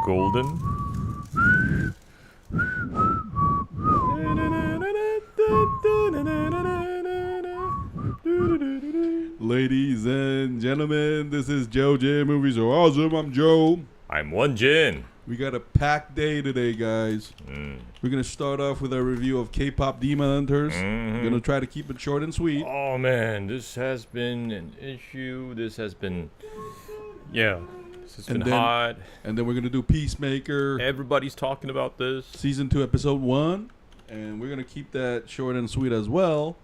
golden. Ladies and gentlemen, this is JoeJinMovieSoAwesome. I'm Joe. I'm Won-Jin. We got a packed day today, guys. We're going to start off with our review of K-pop Demon Hunters. We're going to try to keep it short and sweet. Oh man, this has been an issue. This has been, this has been hot. And then we're going to do Peacemaker. Everybody's talking about this. Season 2, Episode 1. And we're going to keep that short and sweet as well.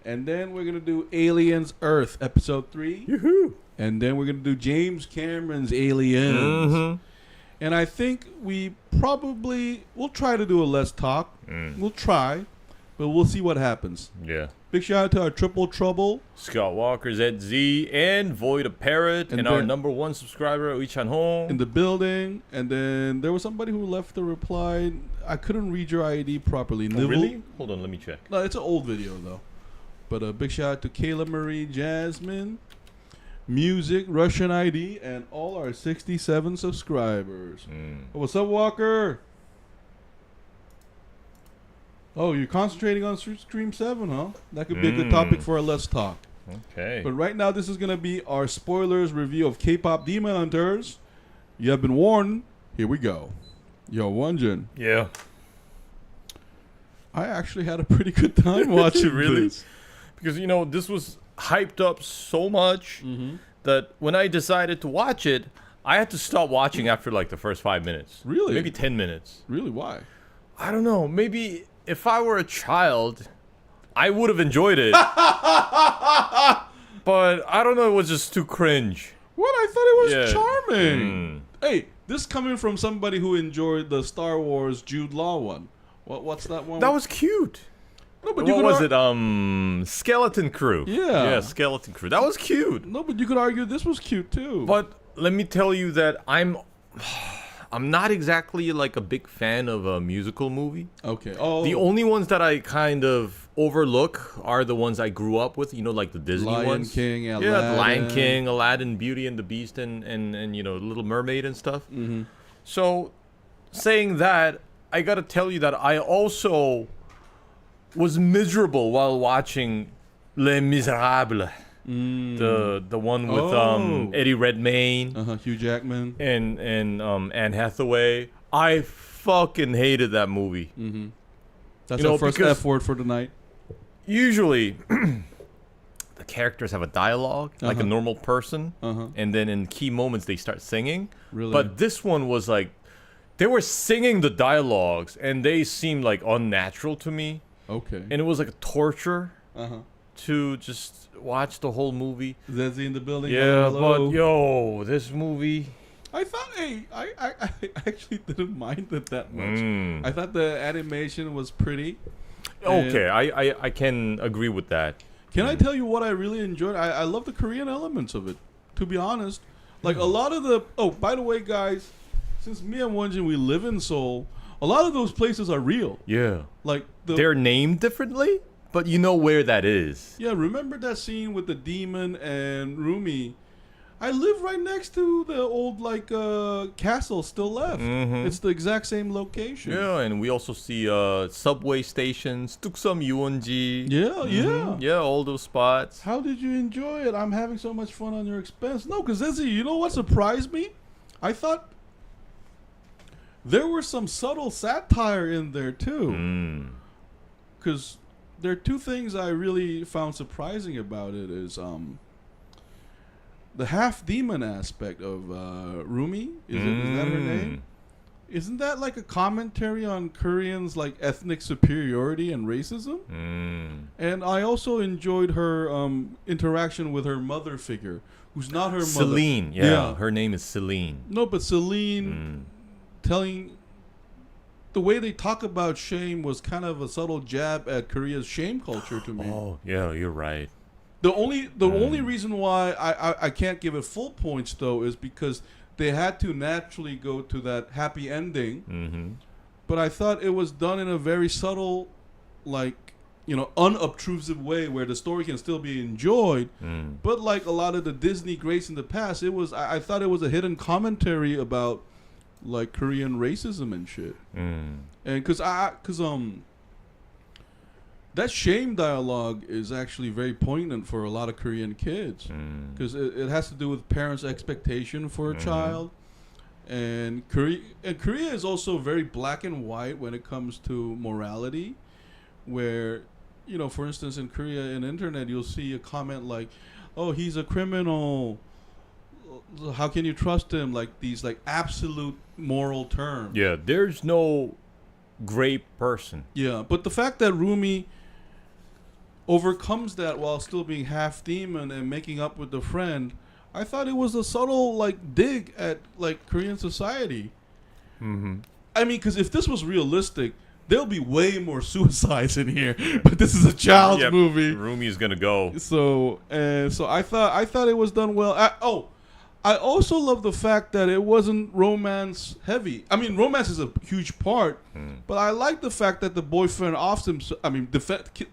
And then we're going to do Aliens Earth, Episode 3. Yoo-hoo. And then we're going to do James Cameron's Aliens. And I think we'll try to do a less talk. We'll try, but we'll see what happens. Yeah. Big shout out to our Triple Trouble, Scott Walker, ZZ, and Void a Parrot, and our number 1 subscriber, Uichan Hong. in the building. And then there was somebody who left a reply. I couldn't read your ID properly. Oh, really? Hold on, let me check. No, it's an old video, though. But a big shout out to Kayla Marie Jasmine, Music, Russian ID, and all our 67 subscribers. Oh, what's up, Walker? Oh, you're concentrating on Stream 7, huh? That could be a good topic for a Let's Talk. Okay. But right now, this is going to be our spoilers review of K-pop Demon Hunters. You have been warned. Here we go. Yo, Won-Jin. Yeah. I actually had a pretty good time watching Really? this. Because, this was hyped up so much that when I decided to watch it, I had to stop watching after like the first 5 minutes. Really? Maybe 10 minutes. Really? Why? I don't know. Maybe if I were a child, I would have enjoyed it. But I don't know. It was just too cringe. What? I thought it was Yeah. charming. Hey, this coming from somebody who enjoyed the Star Wars Jude Law one. What's that one? That was cute. No, but What was it? Skeleton Crew. Yeah. Yeah, Skeleton Crew. That was cute. No, but you could argue this was cute too. But let me tell you that I'm not exactly like a big fan of a musical movie. Okay. Oh. The only ones that I kind of overlook are the ones I grew up with, like the Disney Lion ones. King, Yeah, the Lion King, Aladdin, Beauty and the Beast, and Little Mermaid and stuff. So, saying that, I gotta tell you that I also was miserable while watching Les Miserables. The one with Eddie Redmayne, Hugh Jackman, and Anne Hathaway. I fucking hated that movie. That's our first F word for the night. Usually, the characters have a dialogue like a normal person, and then in key moments they start singing. Really? But this one was like they were singing the dialogues, and they seemed like unnatural to me. Okay. And it was like a torture to just watch the whole movie. Zezzy in the building. Yeah, hello. but this movie. I thought, I actually didn't mind it that much. I thought the animation was pretty. Okay, I can agree with that. Can I tell you what I really enjoyed? I love the Korean elements of it, to be honest. Like a lot of the... Oh, by the way, guys, since me and Won-Jin, we live in Seoul, a lot of those places are real. Yeah. Like they're named differently, but you know where that is. Yeah, remember that scene with the demon and Rumi? I live right next to the old castle still left. It's the exact same location. Yeah, and we also see subway stations, Tuksum Yuwonji. Yeah. Yeah, all those spots. How did you enjoy it? I'm having so much fun on your expense. No, because you know what surprised me? I thought there were some subtle satire in there too. Because there are two things I really found surprising about it is the half demon aspect of Rumi. Is that her name? Isn't that like a commentary on Koreans' like ethnic superiority and racism? And I also enjoyed her interaction with her mother figure, who's not her mother. Celine. Yeah, her name is Celine. No, but Celine telling the way they talk about shame was kind of a subtle jab at Korea's shame culture to me. Oh, yeah, you're right. The only reason why I can't give it full points though is because they had to naturally go to that happy ending. But I thought it was done in a very subtle, unobtrusive way where the story can still be enjoyed. But like a lot of the Disney greats in the past, I thought it was a hidden commentary about like Korean racism and shit. Mm. And cause that shame dialogue is actually very poignant for a lot of Korean kids, because it has to do with parents' expectation for a child, and Korea is also very black and white when it comes to morality, where, you know, for instance, in Korea, in internet, you'll see a comment like, "Oh, he's a criminal. How can you trust him?" Like these like absolute moral terms. Yeah, there's no great person. Yeah, but the fact that Rumi overcomes that while still being half demon and making up with the friend, I thought it was a subtle like dig at like Korean society. Mm-hmm. I mean, because if this was realistic, there'll be way more suicides in here. But this is a child's movie. Rumi's gonna go. So I thought it was done well. I also love the fact that it wasn't romance heavy. I mean, romance is a huge part, but I like the fact that the boyfriend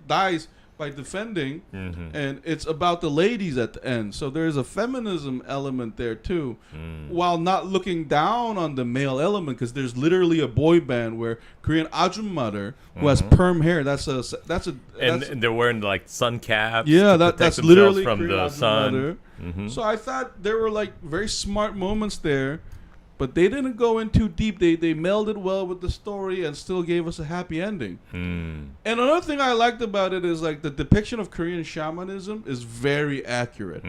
dies by defending, and it's about the ladies at the end. So there's a feminism element there too, while not looking down on the male element, because there's literally a boy band where Korean ajumma들 who has perm hair. And they're wearing like sun caps. Yeah, to protect that's themselves literally from Korean the sun. So I thought there were like very smart moments there, but they didn't go in too deep. They melded well with the story and still gave us a happy ending. And another thing I liked about it is like the depiction of Korean shamanism is very accurate.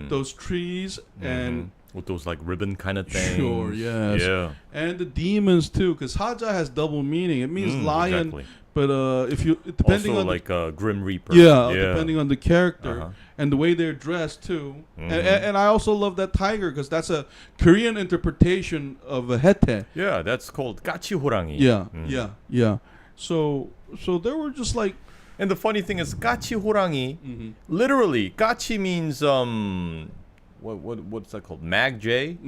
Those trees and with those like ribbon kind of things. Sure, yes. Yeah. And the demons too, because Haja has double meaning. It means lion, exactly. but if you depending also on like a Grim Reaper. Depending on the character and the way they're dressed too. And I also love that tiger, because that's a Korean interpretation of a hete. Yeah, that's called gachi horangi. Yeah. So there were just like. And the funny thing is, gachi horangi, literally, gachi means what's that called? Mag J.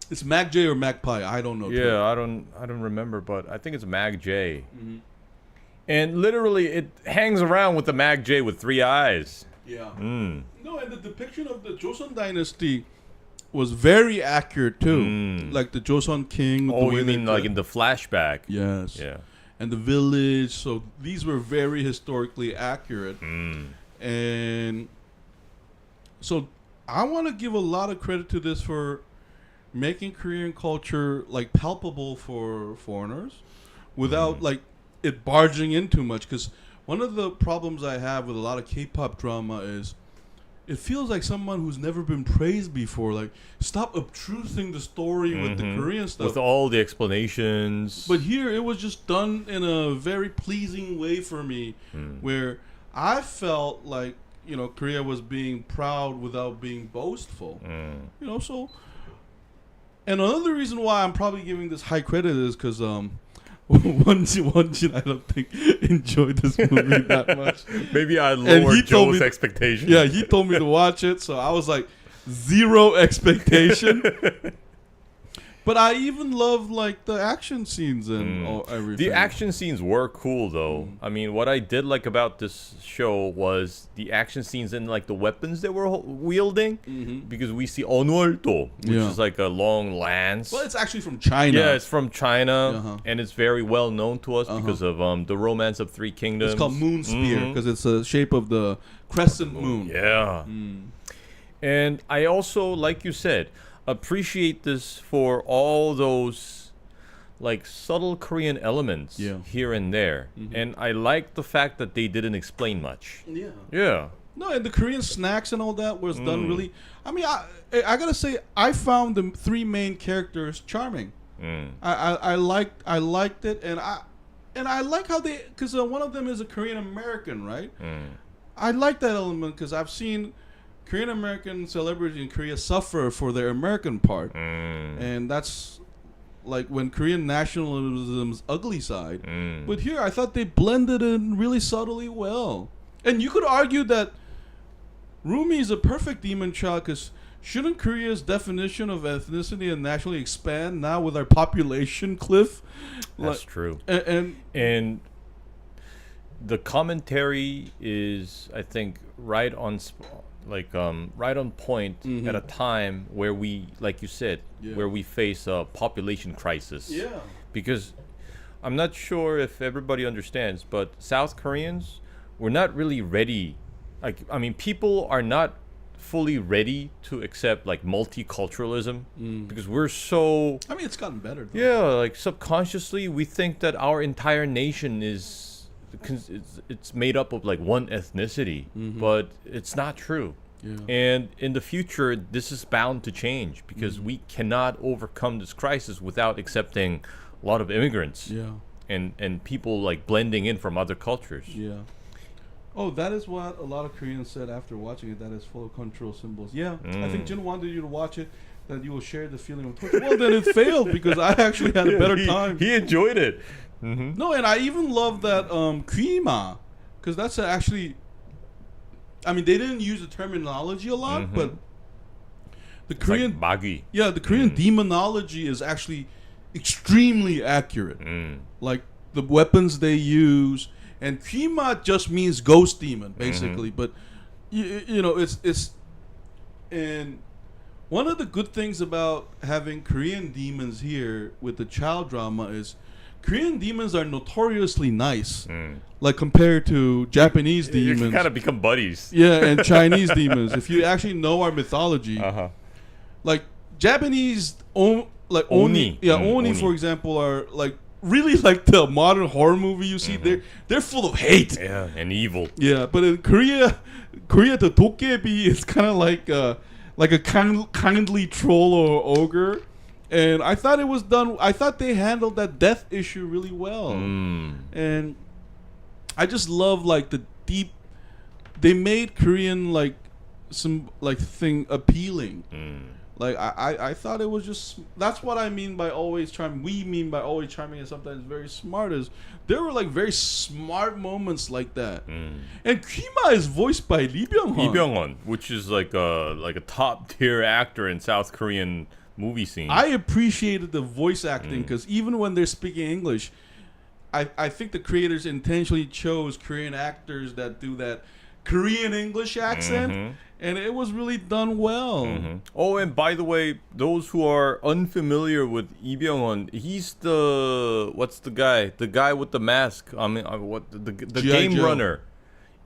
It's Mag J or Magpie. I don't know. Yeah, I don't remember, but I think it's Mag J. And literally, it hangs around with the Mag J with 3 eyes. Yeah. No, and the depiction of the Joseon Dynasty was very accurate too. Like the Joseon King. Oh, you mean like in the flashback? Yes. Yeah. And the village. So these were very historically accurate. And so I want to give a lot of credit to this for making Korean culture like palpable for foreigners without like it barging in too much. Because one of the problems I have with a lot of K-pop drama is it feels like someone who's never been praised before. Like, stop obtrusing the story with the Korean stuff. With all the explanations. But here, it was just done in a very pleasing way for me, where I felt like, you know, Korea was being proud without being boastful. You know, so. And another reason why I'm probably giving this high credit is because Won-Jin, I don't think, enjoyed this movie that much. Maybe I lowered Joe's expectations. Yeah, he told me to watch it, so I was like, 0 expectation. But I even love like the action scenes and everything. The action scenes were cool though. I mean, what I did like about this show was the action scenes and like the weapons they were wielding, because we see onwoldo, which is like a long lance. Well, it's actually from China. Yeah, it's from China, and it's very well known to us because of the Romance of Three Kingdoms. It's called Moon Spear because it's the shape of the crescent moon. Yeah. And I also, like you said, appreciate this for all those like subtle Korean elements here and there. And I like the fact that they didn't explain much. Yeah. No, and the Korean snacks and all that was done really. I mean, I gotta say, I found the 3 main characters charming. I liked it, and I like how they, because one of them is a Korean American, right? I like that element because I've seen Korean American celebrities in Korea suffer for their American part, and that's like when Korean nationalism's ugly side. But here, I thought they blended in really subtly well, and you could argue that Rumi is a perfect demon child because shouldn't Korea's definition of ethnicity and nationally expand now with our population cliff? That's true, and the commentary is, I think, right on. right on point at a time where we, like you said, where we face a population crisis. Yeah. Because I'm not sure if everybody understands, but South Koreans were not really ready. Like, I mean, people are not fully ready to accept like multiculturalism because we're so. I mean, it's gotten better, though. Yeah, like subconsciously we think that our entire nation it's made up of like one ethnicity, but it's not true. Yeah. And in the future, this is bound to change because we cannot overcome this crisis without accepting a lot of immigrants. Yeah. And people like blending in from other cultures. Yeah. Oh, that is what a lot of Koreans said after watching it. That is full of cultural symbols. Yeah, I think Jin wanted you to watch it, that you will share the feeling of torture. Well, then it failed because I actually had a better time. He enjoyed it. No, and I even love that Kimat, because that's actually. I mean, they didn't use the terminology a lot, but the Korean like the Korean demonology is actually extremely accurate. Like the weapons they use. And Kimat just means ghost demon, basically. But you know, it's and one of the good things about having Korean demons here with the child drama is Korean demons are notoriously nice, like compared to Japanese demons. You kind of become buddies. Yeah, and Chinese demons. If you actually know our mythology, like Japanese, Oni, for example, are like. Really like the modern horror movie you see, they're full of hate. Yeah, and evil. Yeah, but in Korea the Dokkaebi is kind of like a kindly troll or ogre, and I thought it was done. I thought they handled that death issue really well, and I just love like the deep. They made Korean like some like thing appealing. Like I thought it was just that's what I mean by always charming. We mean by always charming and sometimes very smart is there were like very smart moments like that. And Kimat is voiced by Byung-hun, which is like a top tier actor in South Korean movie scene. I appreciated the voice acting because even when they're speaking English, I think the creators intentionally chose Korean actors that do that Korean English accent. And it was really done well. Oh, and by the way, those who are unfamiliar with Lee Byung-hun, he's what's the guy? The guy with the mask. I mean, the game Joe. runner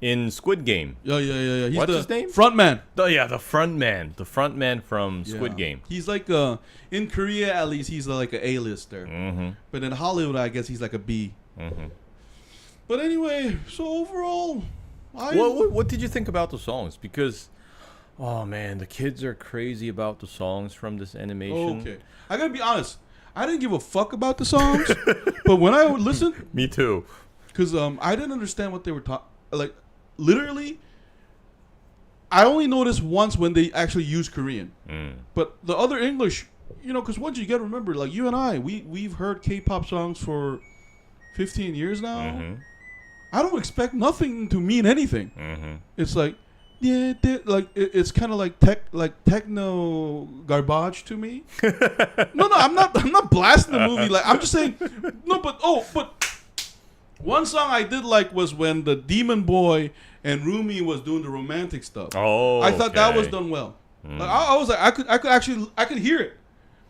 in Squid Game. Yeah. He's What's the his name? Frontman. The frontman from Squid Game. He's like in Korea at least he's like an A-lister. But in Hollywood, I guess he's like a B. But anyway, so overall, what did you think about the songs? Because. Oh man, the kids are crazy about the songs from this animation. Okay, I gotta be honest. I didn't give a fuck about the songs, but when I would listen, me too, because I didn't understand what they were talking. Like, literally, I only noticed once when they actually used Korean. But the other English, you know, because once you gotta remember, like you and I, we've heard K-pop songs for 15 years now. I don't expect nothing to mean anything. It's like. Yeah, like it's kind of like techno garbage to me. No, I'm not blasting the movie. Like I'm just saying, no, but one song I did like was when the Demon Boy and Rumi was doing the romantic stuff. Oh, I thought that was done well. Like, I was like, I could hear it.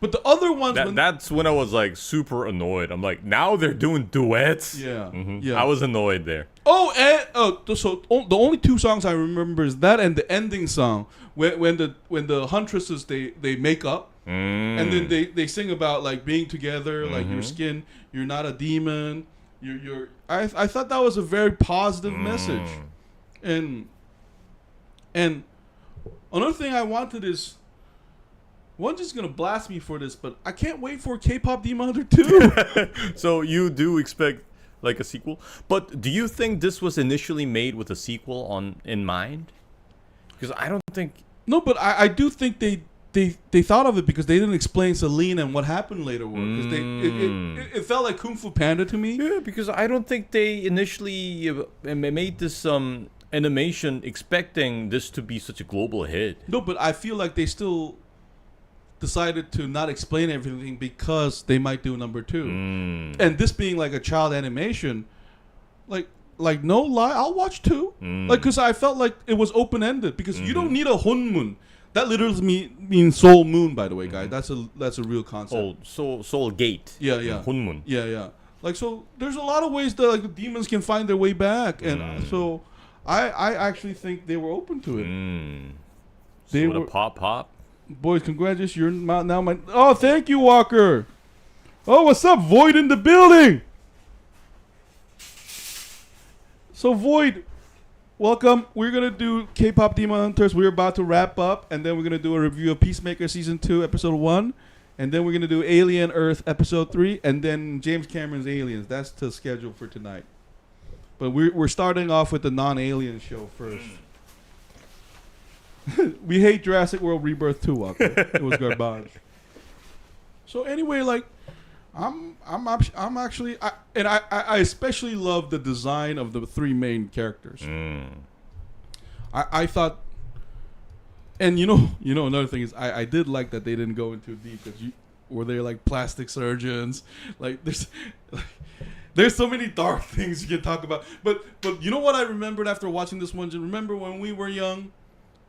But the other ones, that's when I was like super annoyed. I'm like, now they're doing duets. Yeah. I was annoyed there. Oh, and so the only two songs I remember is that and the ending song when the huntresses they make up and then they sing about like being together, like your skin, you're not a demon. I thought that was a very positive message, and another thing I wanted is. One's just gonna blast me for this, but I can't wait for K-pop Demon Hunter 2. So you do expect like a sequel, but do you think this was initially made with a sequel in mind? Because I don't think. No, but I do think they thought of it because they didn't explain Celine and what happened later. Because it felt like Kung Fu Panda to me. Yeah, because I don't think they initially made this animation expecting this to be such a global hit. No, but I feel like they still. Decided to not explain everything because they might do number 2. And this being like a child animation, like like no lie, I'll watch 2. Like, because I felt like it was open ended. Because you don't need a honmun. That literally means soul moon, by the way, guys. That's a real concept. Soul gate. Yeah, yeah. Hunmun. Yeah. Like, so there's a lot of ways that like the demons can find their way back, and so I actually think they were open to it. They Soda were pop. boys. Congratulations, you're now my. Oh, thank you, Walker. Oh, what's up, Void in the building? So Void, welcome. We're gonna do K-pop Demon Hunters. We're about to wrap up, and then we're gonna do a review of Peacemaker season 2, episode 1, and then we're gonna do Alien Earth episode 3, and then James Cameron's Aliens. That's the schedule for tonight. But we're starting off with the non-alien show first. We hate Jurassic World Rebirth 2, Walker. It was garbage. So anyway, like, I'm actually, I especially love the design of the 3 main characters. I thought, and you know another thing is I did like that they didn't go into deep, because were they like plastic surgeons? Like there's so many dark things you can talk about. But you know what I remembered after watching this one? Remember when we were young?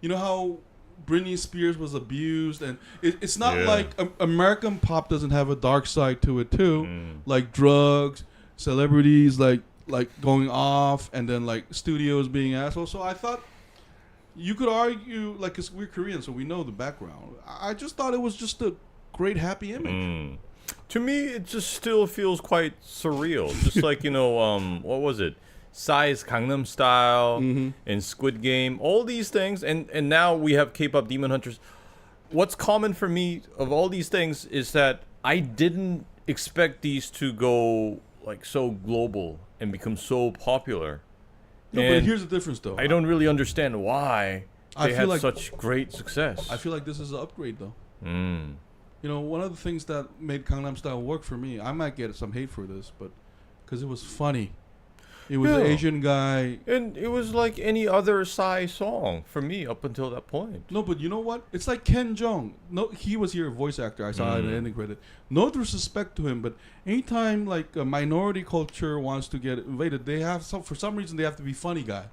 You know how Britney Spears was abused, and it's not like American pop doesn't have a dark side to it too, like drugs, celebrities like going off, and then like studios being assholes. So I thought you could argue, like, 'cause we're Korean, so we know the background. I just thought it was just a great happy image. To me, it just still feels quite surreal. Just like, what was it? Psy's Gangnam Style and Squid Game, all these things, and now we have K-pop Demon Hunters. What's common for me of all these things is that I didn't expect these to go like so global and become so popular. No, but here's the difference, though. I don't really understand why they had like such great success. I feel like this is an upgrade, though. You know, one of the things that made Gangnam Style work for me, I might get some hate for this, but because it was funny. It was an Asian guy. And it was like any other Psy song for me up until that point. No, but you know what? It's like Ken Jeong. No, he was here a voice actor. I saw it in the ending credit. No disrespect to him, but anytime like a minority culture wants to get invaded, they have for some reason they have to be funny guy.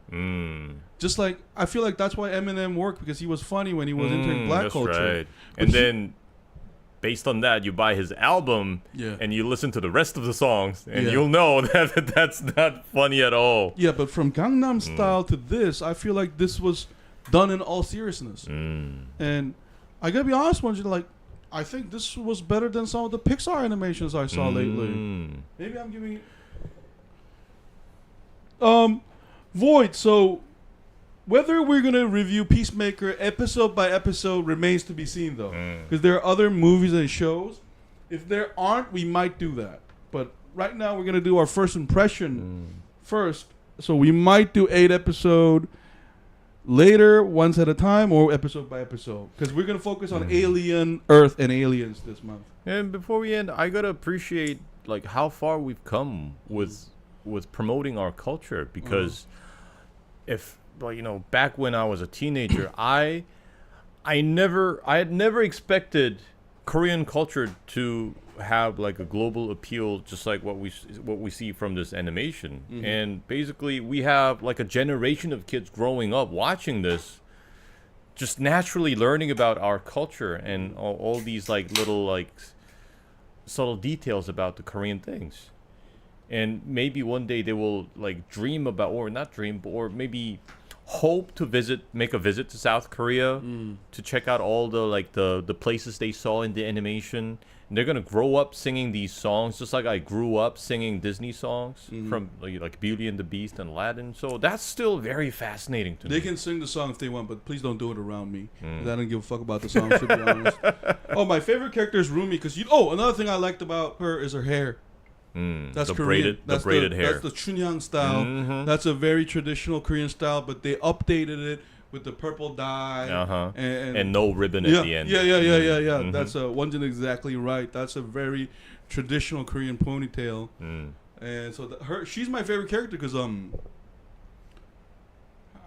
Just like I feel like that's why Eminem worked, because he was funny when he was entering black culture. Right. And then based on that, you buy his album and you listen to the rest of the songs, and you'll know that that's not funny at all. Yeah, but from Gangnam Style to this, I feel like this was done in all seriousness. And I gotta be honest with you, like, I think this was better than some of the Pixar animations I saw lately. Maybe I'm giving Void, so whether we're going to review Peacemaker episode by episode remains to be seen, though. Because there are other movies and shows. If there aren't, we might do that. But right now, we're going to do our first impression first. So we might do 8 episodes later, once at a time, or episode by episode. Because we're going to focus on Alien, Earth, and Aliens this month. And before we end, I got to appreciate like how far we've come with promoting our culture. Because if... Well, back when I was a teenager, I had never expected Korean culture to have like a global appeal, just like what we see from this animation. And basically, we have like a generation of kids growing up watching this, just naturally learning about our culture and all these like little like subtle details about the Korean things. And maybe one day they will like dream about, or not dream, or maybe hope to make a visit to South Korea to check out all the places they saw in the animation. And they're gonna grow up singing these songs, just like I grew up singing Disney songs from like Beauty and the Beast and Aladdin. So that's still very fascinating to me. They can sing the song if they want, but please don't do it around me. I don't give a fuck about the song, to be honest. Oh, my favorite character is Rumi, because another thing I liked about her is her hair. That's the Korean. braided hair. That's the Chunyang style. That's a very traditional Korean style, but they updated it with the purple dye and no ribbon at the end. Yeah. That's Won-Jin exactly right. That's a very traditional Korean ponytail. And so she's my favorite character because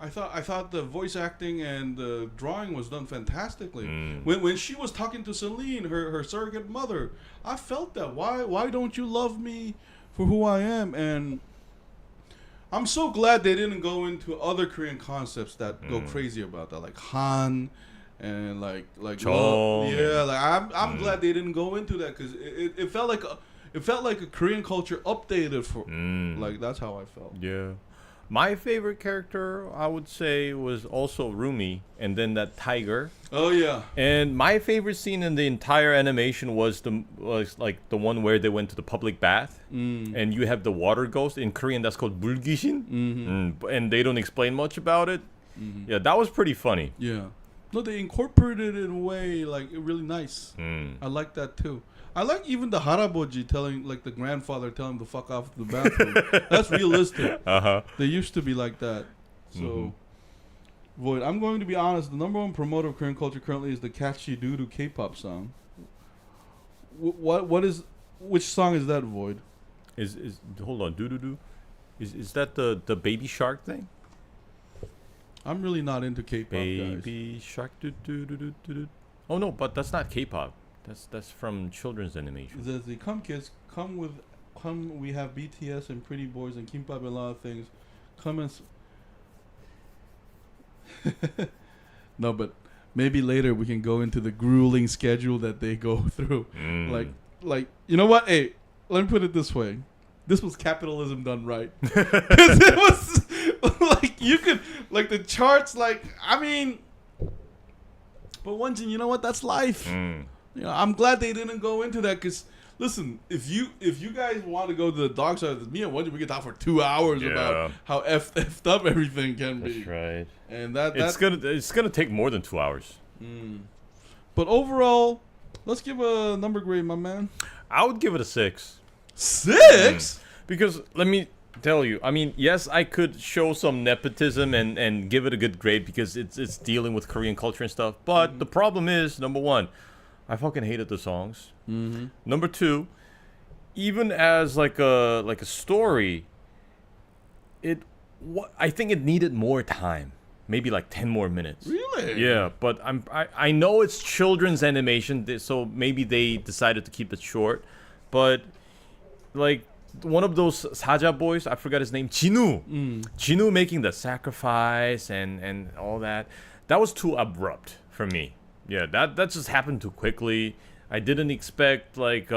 I thought the voice acting and the drawing was done fantastically. When she was talking to Celine, her surrogate mother, I felt that. Why don't you love me for who I am? And I'm so glad they didn't go into other Korean concepts that go crazy about that, like Han and like Chong. yeah. Like I'm glad they didn't go into that because it felt like a Korean culture updated for like that's how I felt. Yeah. My favorite character, I would say, was also Rumi, and then that tiger. Oh yeah. And my favorite scene in the entire animation was like the one where they went to the public bath, and you have the water ghost. In Korean, that's called Mulgwishin, and they don't explain much about it. Yeah, that was pretty funny. Yeah. No, they incorporated it in a way like really nice. I like that too. I like even the haraboji telling, like the grandfather telling him to fuck off to the bathroom. That's realistic. They used to be like that. So, Void, I'm going to be honest. The number one promoter of Korean culture currently is the catchy doo-doo K-pop song. Which song is that, Void? Is hold on, doo. Is that the baby shark thing? I'm really not into K-pop, Baby guys. shark doo. Oh no, but that's not K-pop. That's from children's animation. It says the come kids come. We have BTS and Pretty Boys and Kimat and a lot of things. Come and. No, but maybe later we can go into the grueling schedule that they go through. Like you know what? Hey, let me put it this way. This was capitalism done right. Because it was like you could like the charts. Like I mean, but Won-Jin, you know what? That's life. You know, I'm glad they didn't go into that because, listen, if you guys want to go to the dark side, me and Won-Jin, we can talk for 2 hours about how effed up everything can be. That's right. And it's gonna take more than 2 hours. But overall, let's give a number grade, my man. I would give it a 6. 6? Because let me tell you, I mean, yes, I could show some nepotism and give it a good grade because it's dealing with Korean culture and stuff. But the problem is, number one, I fucking hated the songs. Number two, even as like a story, I think it needed more time, maybe like 10 more minutes. Really? Yeah, but I know it's children's animation, so maybe they decided to keep it short. But like one of those Saja boys, I forgot his name, Jinwoo making the sacrifice and all that was too abrupt for me. Yeah, that just happened too quickly. I didn't expect like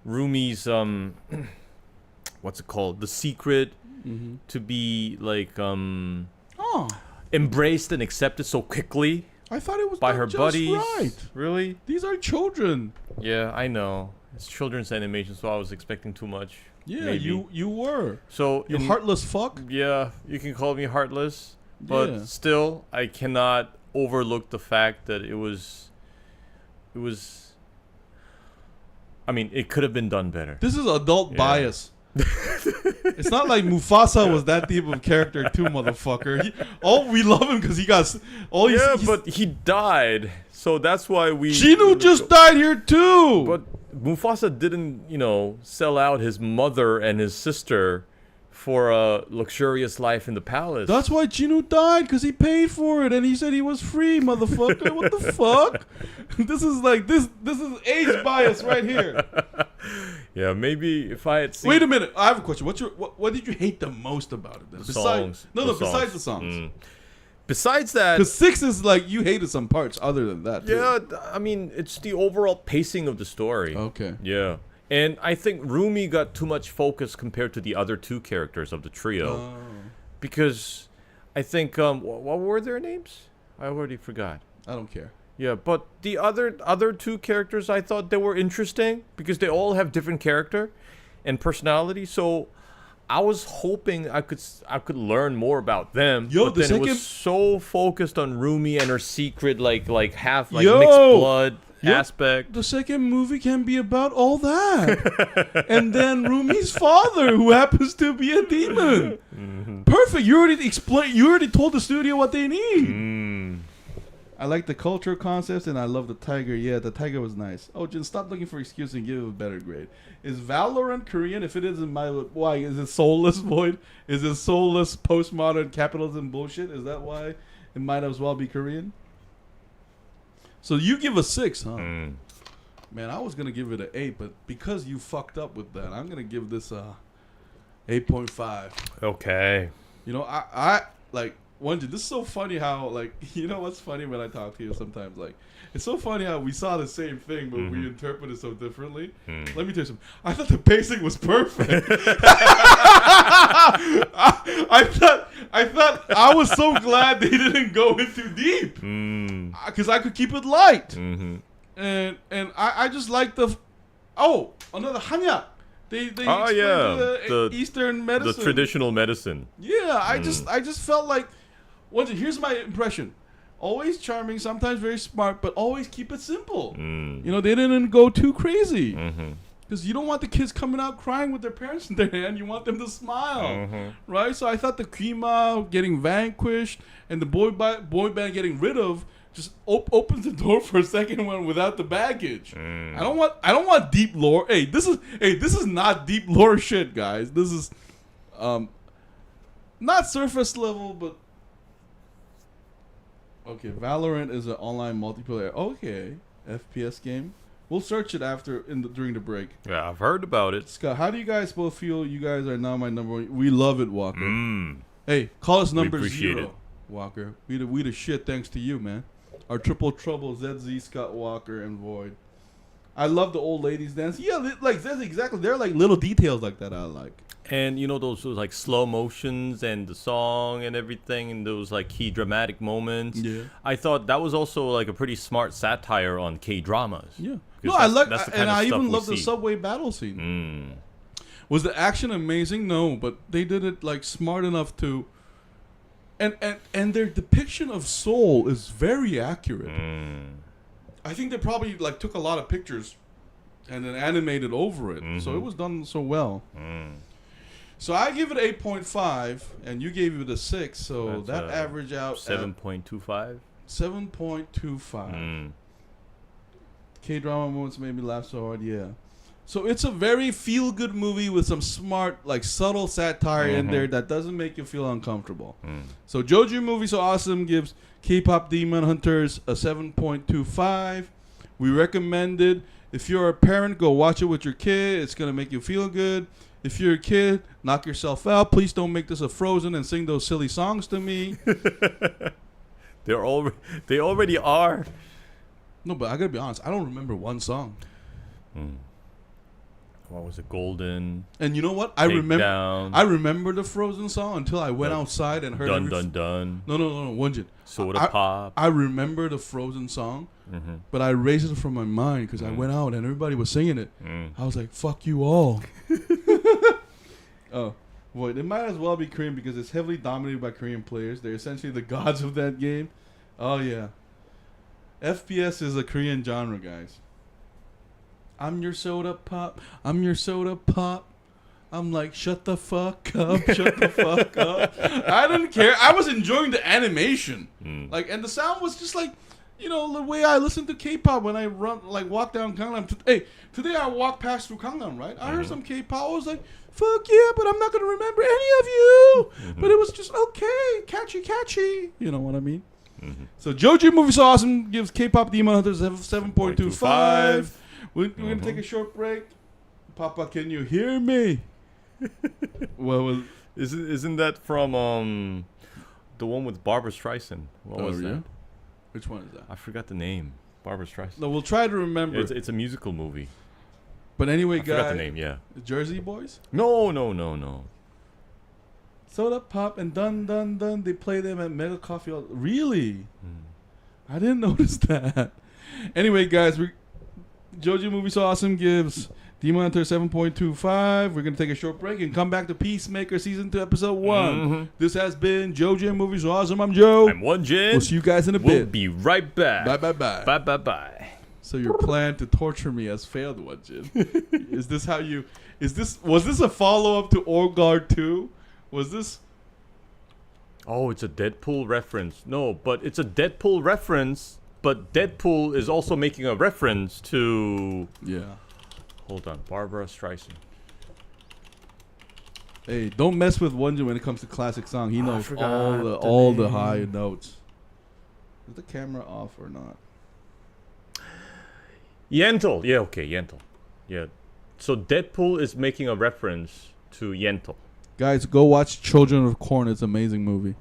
Rumi's what's it called? The secret to be like embraced and accepted so quickly. I thought it was by done her just buddies. right. Really? These are children. Yeah, I know. It's children's animation, so I was expecting too much. Yeah, maybe. you were. So you heartless fuck. Yeah, you can call me heartless, but Yeah. still, I cannot overlook the fact that it was. I mean, it could have been done better. This is adult bias. It's not like Mufasa was that deep of a character too, motherfucker. We love him because he got but he died, so that's why we. Jinwoo just died here too. But Mufasa didn't, sell out his mother and his sister for a luxurious life in the palace. That's why Jinwoo died, because he paid for it and he said he was free, motherfucker. What the fuck? This is age bias right here. Yeah, maybe if I had seen. Wait a minute, I have a question. What did you hate the most about it then? Songs. Besides the songs. Besides that, because 6 is like you hated some parts other than that. Yeah, I mean it's the overall pacing of the story. Okay. Yeah. And I think Rumi got too much focus compared to the other two characters of the trio. Because I think, what were their names? I already forgot. I don't care. Yeah, but the other two characters, I thought they were interesting because they all have different character and personality. So I was hoping I could learn more about them. But then it was so focused on Rumi and her secret, like half mixed blood. Aspect. The second movie can be about all that. And then Rumi's father, who happens to be a demon. Perfect. You already told the studio what they need. I like the cultural concepts and I love the tiger. Yeah, the tiger was nice. Oh, Jin, stop looking for excuses and give it a better grade. Is Valorant Korean? If it isn't, why? Is it soulless, Void? Is it soulless postmodern capitalism bullshit? Is that why it might as well be Korean? So you give a 6, huh? Man, I was gonna give it an 8, but because you fucked up with that, I'm gonna give this 8.5. Okay. You know, I like Won-Jin. This is so funny how like you know what's funny when I talk to you sometimes like it's so funny how we saw the same thing but we interpret it so differently. Let me tell you something. I thought the pacing was perfect. I thought I was so glad they didn't go in too deep because I could keep it light. And I just like another hanyak. They explained the Eastern medicine, the traditional medicine. Yeah, I just felt like, here's my impression: always charming, sometimes very smart, but always keep it simple. You know, they didn't go too crazy because you don't want the kids coming out crying with their parents in their hand. You want them to smile, right? So I thought the Kimat getting vanquished and the boy band getting rid of just opens the door for a second one without the baggage. I don't want deep lore. Hey, this is not deep lore shit, guys. This is not surface level, but okay. Valorant is an online multiplayer. Okay, FPS game. We'll search it during the break. Yeah, I've heard about it. Scott, how do you guys both feel? You guys are now my number one. We love it, Walker. Hey, call us number 0, Walker. We the shit thanks to you, man. Our triple trouble, ZZ, Scott Walker, and Void. I love the old ladies dance. Yeah, like that's exactly. They're like little details like that I like. And you know those like slow motions and the song and everything and those like key dramatic moments. Yeah. I thought that was also like a pretty smart satire on K-dramas. Yeah. No, I like, and I even love the subway battle scene. Was the action amazing? No, but they did it like smart enough to. And their depiction of Seoul is very accurate. I think they probably like took a lot of pictures and then animated over it, so it was done so well. So I give it 8.5, and you gave it a 6. So that average out 7.25. 7.25. K-drama moments made me laugh so hard. Yeah. So it's a very feel-good movie with some smart, like subtle satire in there that doesn't make you feel uncomfortable. So JoeJinMovieSoAwesome gives K-pop Demon Hunters a 7.25. We recommend it. If you're a parent, go watch it with your kid. It's gonna make you feel good. If you're a kid, knock yourself out. Please don't make this a Frozen and sing those silly songs to me. They already are. No, but I gotta be honest. I don't remember one song. What was it? Golden. And you know what? I remember the Frozen song until I went outside and heard Dun Dun Dun. No, Won-Jin. Soda Pop. I remember the Frozen song, but I erased it from my mind because I went out and everybody was singing it. I was like, fuck you all. Oh, boy. It might as well be Korean because it's heavily dominated by Korean players. They're essentially the gods of that game. Oh, yeah. FPS is a Korean genre, guys. I'm your soda pop. I'm your soda pop. I'm like, shut the fuck up. Shut the fuck up. I didn't care. I was enjoying the animation. Like, and the sound was just like, you know, the way I listen to K-pop when I walk down Gangnam. Hey, today I walked past through Gangnam, right? I heard some K-pop. I was like, fuck yeah, but I'm not going to remember any of you. But it was just, okay, catchy. You know what I mean? So JoeJinMovieSoAwesome gives K-pop Demon Hunters 7.25. We're going to take a short break. Papa, can you hear me? Well, isn't that from the one with Barbra Streisand? What was that? Which one is that? I forgot the name. Barbra Streisand. No, we'll try to remember. It's a musical movie. But anyway, guys. I forgot the name, yeah. Jersey Boys? No. Soda Pop and Dun Dun Dun. They play them at Mega Coffee. Really? I didn't notice that. Anyway, guys, JoeJinMovieSoAwesome gives Demon Hunter 7.25. We're going to take a short break and come back to Peacemaker Season 2, Episode 1. This has been JoeJinMovieSoAwesome. I'm Joe. I'm Won-Jin. We'll see you guys in a bit. We'll be right back. Bye. So your plan to torture me has failed, Won-Jin. Was this a follow-up to Orgard 2? Was this... Oh, it's a Deadpool reference. No, but it's a Deadpool reference, but Deadpool is also making a reference to... Yeah. Hold on, Barbra Streisand. Hey, don't mess with Won-Jin when it comes to classic song. He knows all the high notes. Is the camera off or not? Yentl. Yeah, okay, Yentl. Yeah. So Deadpool is making a reference to Yentl. Guys, go watch Children of Corn. It's an amazing movie.